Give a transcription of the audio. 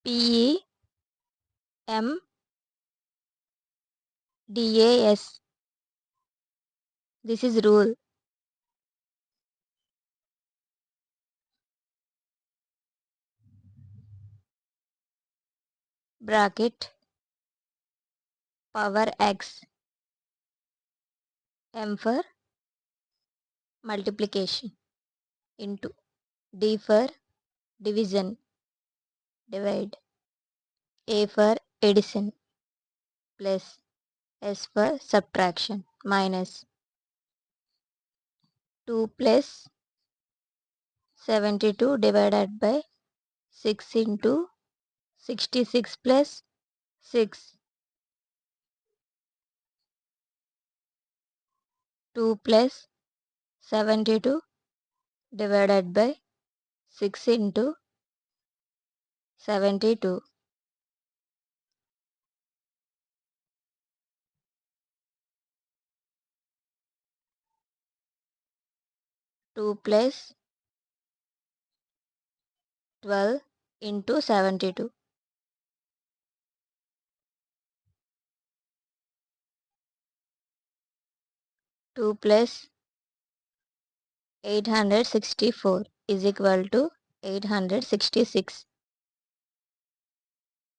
PEMDAS. This is rule. Bracket power x, m for multiplication, into d for division, divide, a for addition, plus s for subtraction, minus 2 plus 72 divided by 6 into 66 plus 6. 2 plus 72 divided by 6 into 72. 2 plus 12 into 72. 2 plus 864 is equal to 866.